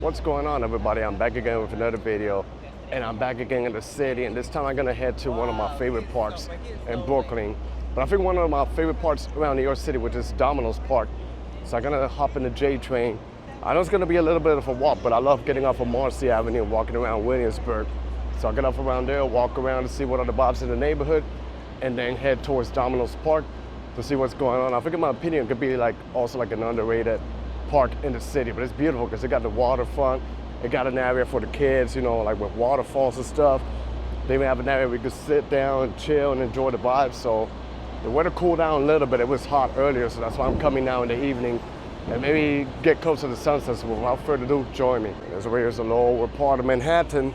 What's going on, everybody? I'm back again with another video, and I'm back again in the city, and this time I'm gonna head to one of my favorite parks in Brooklyn. But I think one of my favorite parks around New York City, which is Domino Park. So I'm gonna hop in the J train. I know it's gonna be a little bit of a walk, but I love getting off of Marcy Avenue and walking around Williamsburg. So I'll get off around there, walk around to see what are the vibes in the neighborhood, and then head towards Domino Park to see what's going on. I think in my opinion, it could be also like an underrated park in the city, but it's beautiful because it got the waterfront. It got an area for the kids, you know, like with waterfalls and stuff. They even have an area where we could sit down and chill and enjoy the vibes. So the weather cooled down a little bit. It was hot earlier, so that's why I'm coming now in the evening and maybe get close to the sunset. So without further ado, join me. Here's the lower part of Manhattan.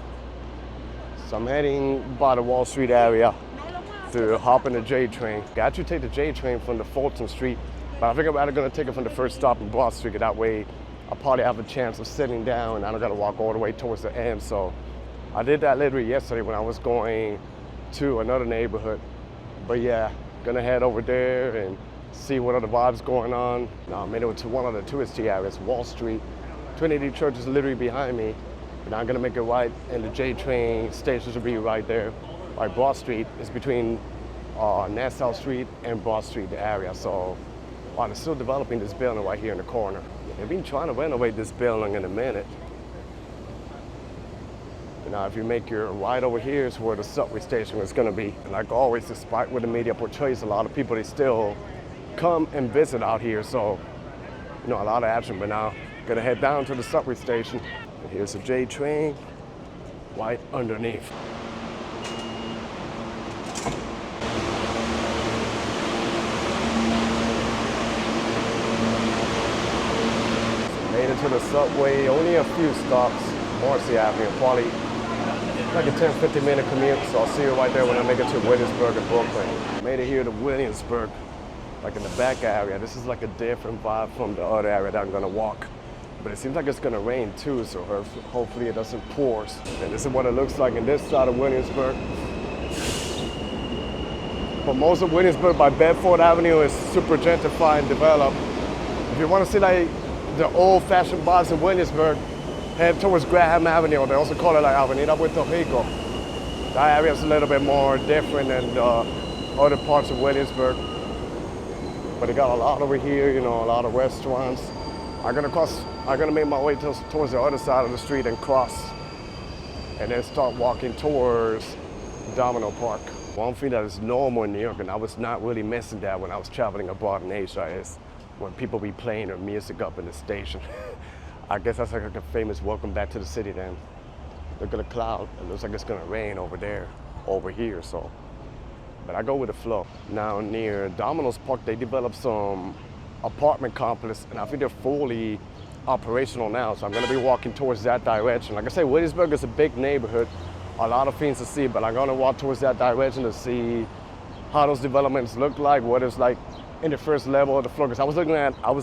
So I'm heading by the Wall Street area to hop in the J train. I actually take the J train from the Fulton Street, but I think I'm rather gonna take it from the first stop in Broad Street. That way, I'll probably have a chance of sitting down and I don't gotta walk all the way towards the end. So I did that literally yesterday when I was going to another neighborhood. But yeah, gonna head over there and see what other vibes going on. Now I made it to one of the touristy areas, Wall Street. Trinity Church is literally behind me. And I'm gonna make it right, and the J train station should be right there. Like Broad Street is between Nassau Street and Broad Street, the area. So wow, they're still developing this building right here in the corner. They've been trying to renovate this building in a minute. Now, if you make your right over here is where the subway station is gonna be. And like always, despite what the media portrays, a lot of people, they still come and visit out here. So, you know, a lot of action, but now gonna head down to the subway station. And here's the J train right underneath. Made it to the subway, only a few stops, Marcy Avenue, probably like a 10-15 minute commute, so I'll see you right there when I make it to Williamsburg in Brooklyn. Made it here to Williamsburg, like in the back area. This is like a different vibe from the other area that I'm gonna walk. But it seems like it's gonna rain too, so hopefully it doesn't pour. And this is what it looks like in this side of Williamsburg. But most of Williamsburg by Bedford Avenue is super gentrified and developed. If you wanna see like the old-fashioned vibes in Williamsburg, head towards Graham Avenue. They also call it like Avenida Puerto Rico. That area is a little bit more different than other parts of Williamsburg. But they got a lot over here, you know, a lot of restaurants. I'm gonna make my way towards the other side of the street and cross, and then start walking towards Domino Park. One thing that is normal in New York, and I was not really missing that when I was traveling abroad in Asia, is when people be playing their music up in the station. I guess that's like a famous welcome back to the city then. Look at the cloud. It looks like it's gonna rain over there, over here, so. But I go with the flow. Now near Domino Park, they developed some apartment complex, and I think they're fully operational now, so I'm gonna be walking towards that direction. Like I say, Williamsburg is a big neighborhood, a lot of things to see, but I'm gonna walk towards that direction to see how those developments look like, what it's like in the first level of the floor, because I was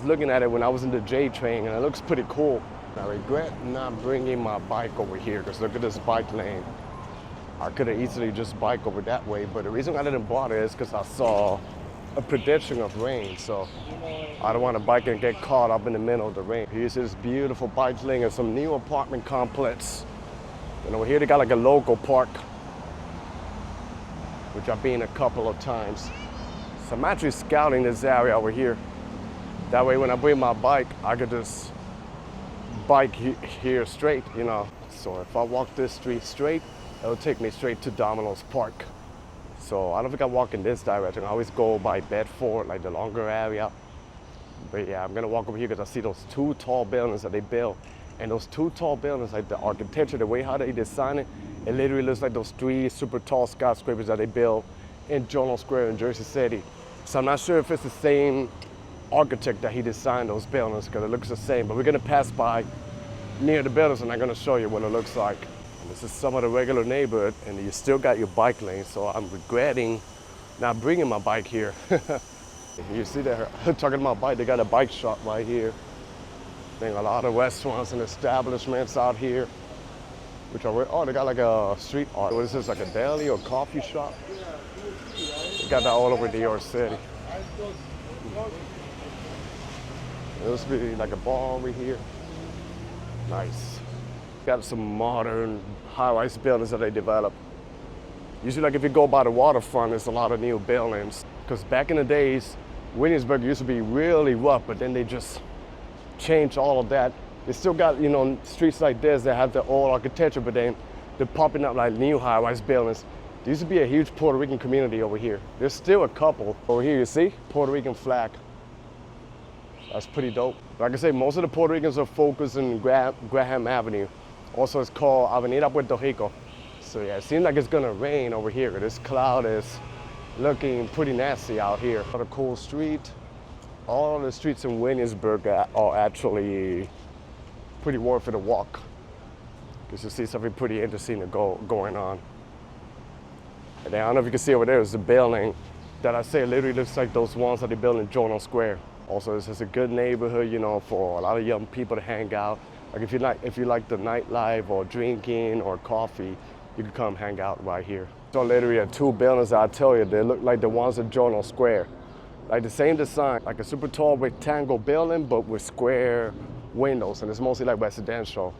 looking at it when I was in the J train, and it looks pretty cool. I regret not bringing my bike over here, because look at this bike lane. I could have easily just bike over that way, but the reason I didn't bother is because I saw a prediction of rain, so I don't want to bike and get caught up in the middle of the rain. Here's this beautiful bike lane and some new apartment complex. And over here they got like a local park, which I've been a couple of times. So I'm actually scouting this area over here. That way when I bring my bike, I could just bike here straight, you know. So if I walk this street straight, it'll take me straight to Domino Park. So I don't think I walk in this direction. I always go by Bedford, like the longer area. But yeah, I'm gonna walk over here because I see those two tall buildings that they built. And those two tall buildings, like the architecture, the way how they design it, it literally looks like those three super tall skyscrapers that they built in Journal Square in Jersey City. So I'm not sure if it's the same architect that he designed those buildings, because it looks the same. But we're gonna pass by near the buildings and I'm gonna show you what it looks like. And this is some of the regular neighborhood, and you still got your bike lane, so I'm regretting not bringing my bike here. You see that, talking about bike, they got a bike shop right here. There's a lot of restaurants and establishments out here, which are, oh, they got like a street art. What is this, like a deli or coffee shop? They got that all over New York City. It must be like a bar over here. Nice. Got some modern high-rise buildings that they developed. Usually, like if you go by the waterfront, there's a lot of new buildings. Because back in the days, Williamsburg used to be really rough, but then they just changed all of that. They still got, you know, streets like this that have the old architecture, but then they're popping up like new high-rise buildings. There used to be a huge Puerto Rican community over here. There's still a couple over here, you see? Puerto Rican flag. That's pretty dope. Like I say, most of the Puerto Ricans are focused in Graham Avenue. Also, it's called Avenida Puerto Rico. So yeah, it seems like it's gonna rain over here. This cloud is looking pretty nasty out here. What a cool street. All the streets in Williamsburg are actually pretty worth it to walk. Because you see something pretty interesting going on. And then, I don't know if you can see over there, is a building that I say literally looks like those ones that they built in Domino Square. Also, this is a good neighborhood, you know, for a lot of young people to hang out. Like if you like the nightlife or drinking or coffee, you can come hang out right here. So literally, two buildings that I tell you, they look like the ones in Domino Square. Like the same design, like a super tall rectangle building, but with square windows, and it's mostly like residential.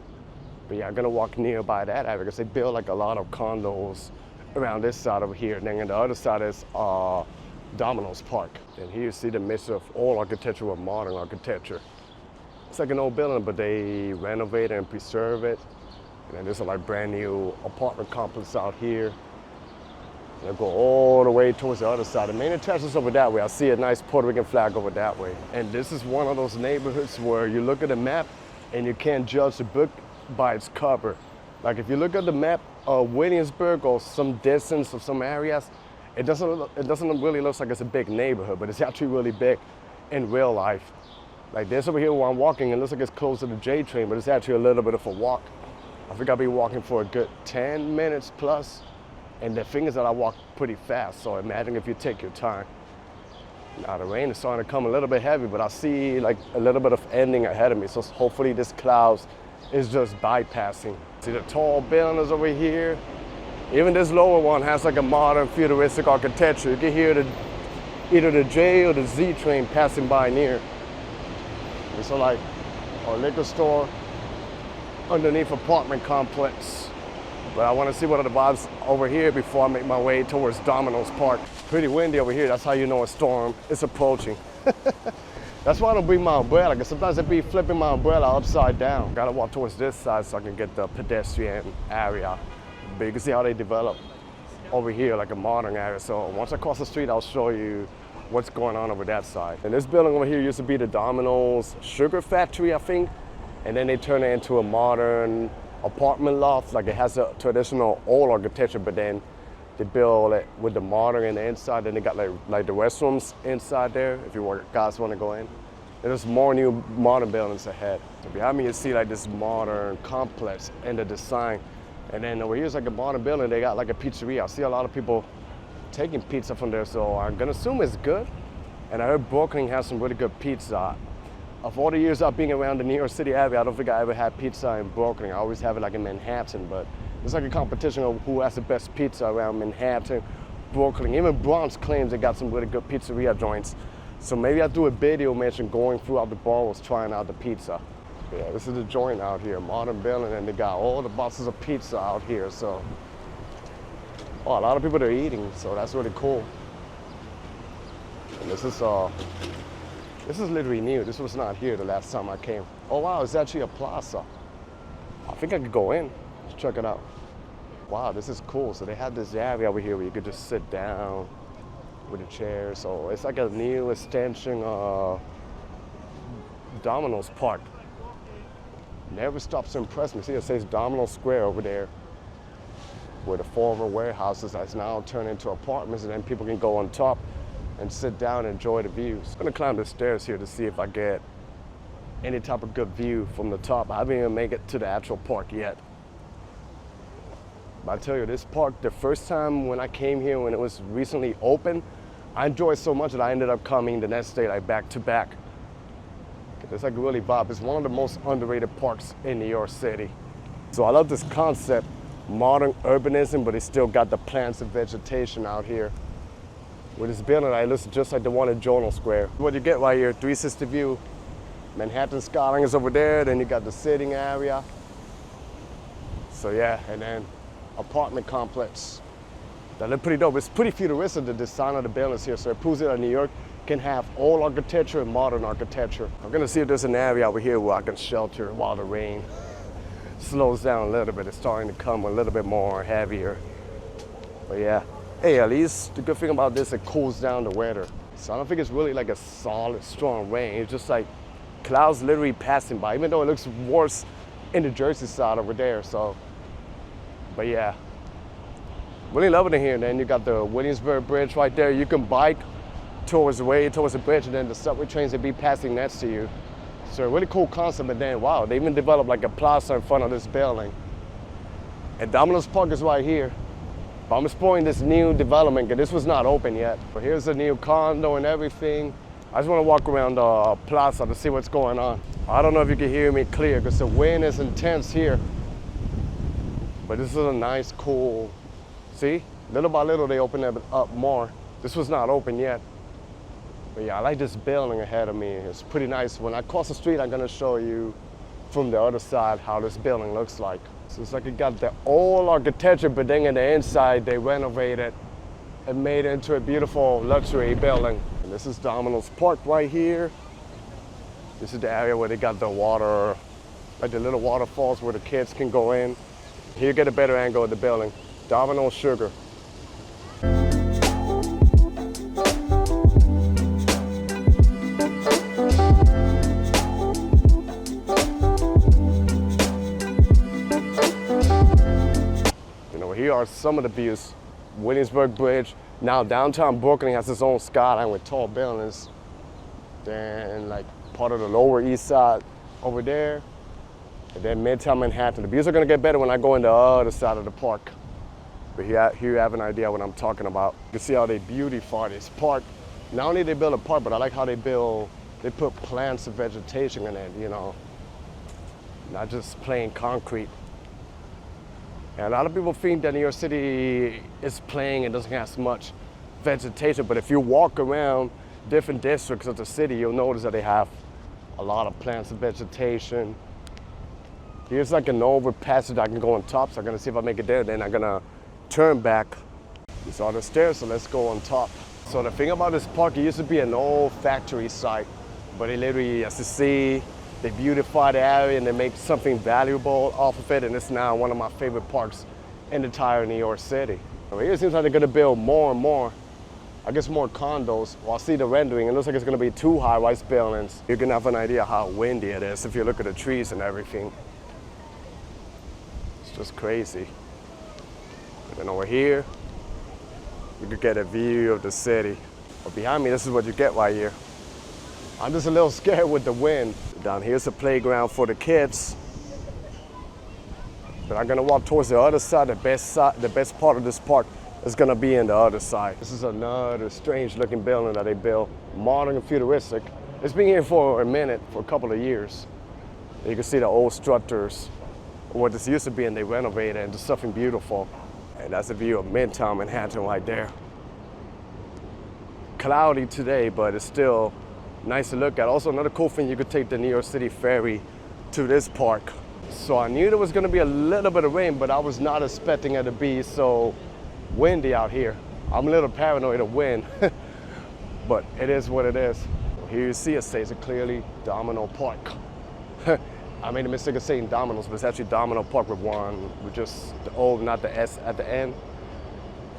But yeah, I'm gonna walk nearby that area because they build like a lot of condos around this side over here. And then on the other side is Domino Park. And here you see the mix of old architecture with modern architecture. It's like an old building, but they renovate and preserve it. And then there's a like brand new apartment complex out here. And I go all the way towards the other side. The main attraction is over that way. I see a nice Puerto Rican flag over that way. And this is one of those neighborhoods where you look at the map and you can't judge the book by its cover. Like if you look at the map of Williamsburg or some distance of some areas, it doesn't really look like it's a big neighborhood, but it's actually really big in real life. Like this over here where I'm walking, it looks like it's close to the J train, but it's actually a little bit of a walk. I think I'll be walking for a good 10 minutes plus, and the thing is that I walk pretty fast, so imagine if you take your time. Now the rain is starting to come a little bit heavy, but I see like a little bit of ending ahead of me, so hopefully this cloud is just bypassing. See the tall buildings over here? Even this lower one has like a modern futuristic architecture. You can hear either the J or the Z train passing by near. It's like a liquor store underneath apartment complex. But I want to see what are the vibes over here before I make my way towards Domino Park. Pretty windy over here. That's how you know a storm is approaching. That's why I don't bring my umbrella, because sometimes I'd be flipping my umbrella upside down. Gotta walk towards this side so I can get the pedestrian area. But you can see how they develop over here, like a modern area. So once I cross the street, I'll show you what's going on over that side. And this building over here used to be the Domino's sugar factory, I think. And then they turned it into a modern apartment loft. Like it has a traditional old architecture, but then they build it with the modern in the inside. Then they got like the restrooms inside there, if you guys want to go in. And there's more new modern buildings ahead. So behind me you see like this modern complex and the design. And then over here is like a modern building. They got like a pizzeria. I see a lot of people taking pizza from there, so I'm gonna assume it's good. And I heard Brooklyn has some really good pizza. Of all the years I've been around the New York City area, I don't think I ever had pizza in Brooklyn. I always have it like in Manhattan, but it's like a competition of who has the best pizza around Manhattan, Brooklyn. Even Bronx claims they got some really good pizzeria joints. So maybe I'll do a video mention going throughout the boroughs trying out the pizza. Yeah, this is the joint out here, modern building, and they got all the boxes of pizza out here, so. Oh, a lot of people are eating, so that's really cool. And this is literally new. This was not here the last time I came. Oh wow, it's actually a plaza. I think I could go in. Let's check it out. Wow, this is cool. So they have this area over here where you could just sit down with a chair. So it's like a new extension of Domino's Park. Never stops to impress me. See, it says Domino Square over there, where the former warehouses that's now turned into apartments, and then people can go on top and sit down and enjoy the views. I'm gonna climb the stairs here to see if I get any type of good view from the top. I haven't even made it to the actual park yet. But I tell you, this park, the first time when I came here, when it was recently open, I enjoyed it so much that I ended up coming the next day, like back to back. It's like really vibe. It's one of the most underrated parks in New York City. So I love this concept, modern urbanism, but it's still got the plants and vegetation out here. With this building, it looks just like the one in Domino Square. What you get right here, 360 view Manhattan skyline is over there, then you got the sitting area. So yeah, and then apartment complex. That look pretty dope. It's pretty futuristic, the design of the buildings here. So it proves that New York can have old architecture and modern architecture. I'm gonna see if there's an area over here where I can shelter while the rain slows down a little bit. It's starting to come a little bit more heavier. But yeah, hey, at least the good thing about this, it cools down the weather. So I don't think it's really like a solid, strong rain. It's just like clouds literally passing by, even though it looks worse in the Jersey side over there. So, but yeah, really loving it here. And then you got the Williamsburg Bridge right there. You can bike towards the bridge, and then the subway trains will be passing next to you. So a really cool concept. And then, wow, they even developed like a plaza in front of this building. And Domino Park is right here. But I'm exploring this new development, because this was not open yet. But here's the new condo and everything. I just want to walk around the plaza to see what's going on. I don't know if you can hear me clear, because the wind is intense here. But this is a nice, cool, see? Little by little, they open it up more. This was not open yet. But yeah, I like this building ahead of me. It's pretty nice. When I cross the street, I'm gonna show you from the other side how this building looks like. So it's like it got the old architecture, but then in the inside, they renovated and made it into a beautiful luxury building. And this is Domino Park right here. This is the area where they got the water, like the little waterfalls where the kids can go in. Here you get a better angle of the building. Domino Sugar. Here are some of the views. Williamsburg Bridge. Now downtown Brooklyn has its own skyline with tall buildings. Then like part of the Lower East Side over there. And then Midtown Manhattan. The views are gonna get better when I go in the other side of the park. But here you have an idea what I'm talking about. You can see how they beautify this park. Not only they build a park, but I like how they put plants and vegetation in it, you know. Not just plain concrete. And a lot of people think that New York City is plain and doesn't have as much vegetation, but if you walk around different districts of the city, you'll notice that they have a lot of plants and vegetation. Here's like an overpass that I can go on top, so I'm gonna see if I make it there, then I'm gonna turn back. These are the stairs, so let's go on top. So the thing about this park, it used to be an old factory site, but it literally, as you see, they beautify the area and they make something valuable off of it, and it's now one of my favorite parks in the entire New York City. Here it seems like they're gonna build more and more, I guess more condos. Well, I see the rendering, it looks like it's gonna be 2 high-rise buildings. You can have an idea how windy it is if you look at the trees and everything. It's just crazy. And then over here, you could get a view of the city. But behind me, this is what you get right here. I'm just a little scared with the wind. Down here's a playground for the kids. But I'm gonna walk towards the other side. The best part of this park is gonna be in the other side. This is another strange looking building that they built, modern and futuristic. It's been here for a minute, for a couple of years. You can see the old structures, what this used to be, and they renovated it into something beautiful. And that's a view of Midtown Manhattan right there. Cloudy today, but it's still nice to look at. Also, another cool thing, you could take the New York City ferry to this park. So I knew there was gonna be a little bit of rain, but I was not expecting it to be so windy out here. I'm a little paranoid of wind, but it is what it is. Here you see it says it clearly, Domino Park. I made a mistake of saying Domino's, but it's actually Domino Park with just the O, not the S at the end.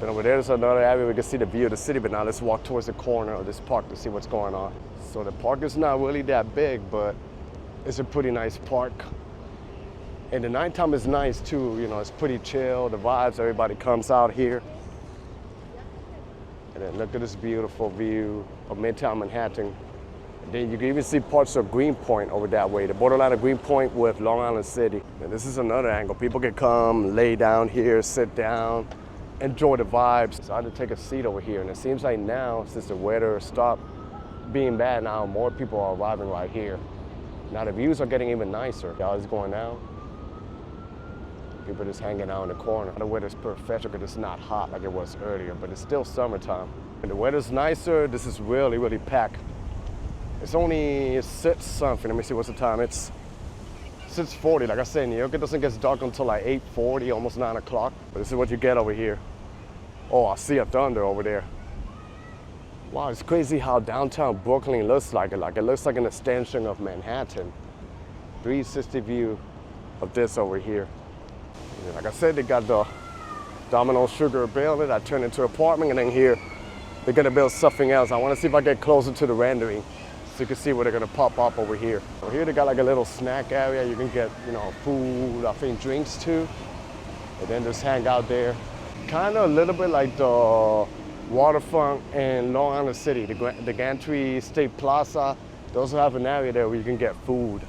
Then over there's another area we can see the view of the city, but now let's walk towards the corner of this park to see what's going on. So the park is not really that big, but it's a pretty nice park. And the nighttime is nice too, you know, it's pretty chill, the vibes, everybody comes out here. And then look at this beautiful view of Midtown Manhattan. And then you can even see parts of Greenpoint over that way, the borderline of Greenpoint with Long Island City. And this is another angle. People can come, lay down here, sit down, enjoy the vibes. So I had to take a seat over here, and it seems like now, since the weather stopped being bad, now more people are arriving right here. Now the views are getting even nicer. Y'all is going down. People just hanging out in the corner. The weather's perfect because it's not hot like it was earlier, but it's still summertime. And the weather's nicer. This is really, really packed. It's only 6 something. Let me see what's the time. It's 6:40. Like I said, in New York, it doesn't get dark until like 8:40, almost 9 o'clock. But this is what you get over here. Oh, I see a thunder over there. Wow, it's crazy how downtown Brooklyn looks like. It looks like an extension of Manhattan. 360 view of this over here. And like I said, they got the Domino Sugar building that turned into an apartment, and then here they're gonna build something else. I wanna see if I get closer to the rendering so you can see what they're gonna pop up over here. Over here they got like a little snack area. You can get, food, I think drinks too, and then just hang out there. Kind of a little bit like the waterfront in Long Island City, the Gantry State Plaza. They also have an area there where you can get food.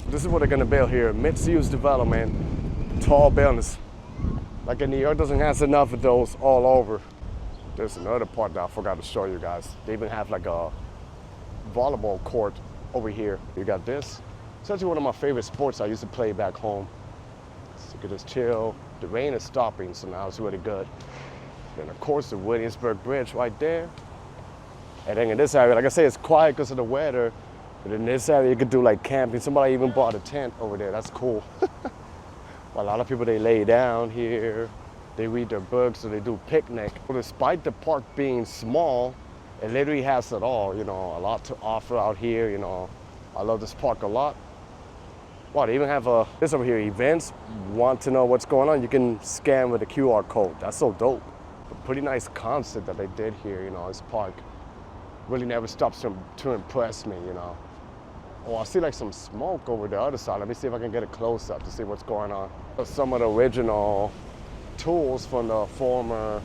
This is what they're gonna build here, mixed-use development, tall buildings. Like in New York, doesn't have enough of those all over. There's another part that I forgot to show you guys. They even have like a volleyball court over here. You got this. It's actually one of my favorite sports I used to play back home. So you can just chill. The rain is stopping, so now it's really good. Then of course the Williamsburg Bridge right there. And then in this area, like I say, it's quiet because of the weather. But in this area, you could do like camping. Somebody even bought a tent over there. That's cool. Well, a lot of people, they lay down here. They read their books, or they do picnic. Well, despite the park being small, it literally has it all. A lot to offer out here. I love this park a lot. Wow, they even have this over here, events. Want to know what's going on? You can scan with the QR code. That's so dope. A pretty nice concept that they did here, this park. Really never stops to impress me, Oh, I see like some smoke over the other side. Let me see if I can get a close up to see what's going on. Some of the original tools from the former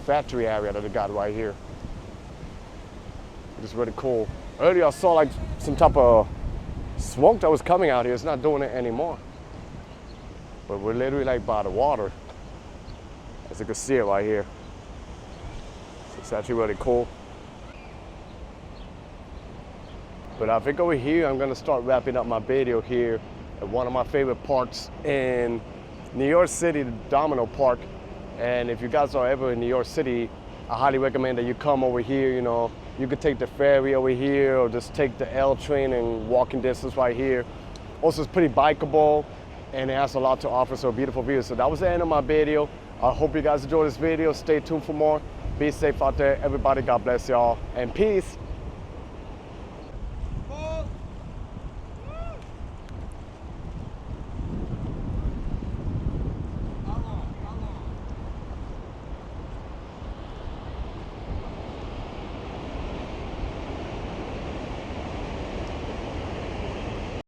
factory area that they got right here. It's really cool. Earlier I saw like some type of smoke that was coming out here. It's not doing it anymore. But we're literally like by the water. As you can see it right here. It's actually really cool. But I think over here, I'm gonna start wrapping up my video here at one of my favorite parks in New York City, the Domino Park. And if you guys are ever in New York City, I highly recommend that you come over here. You could take the ferry over here or just take the L train and walking distance right here. Also, it's pretty bikeable and it has a lot to offer, so a beautiful view. So that was the end of my video. I hope you guys enjoyed this video. Stay tuned for more. Be safe out there, everybody. God bless y'all, and peace.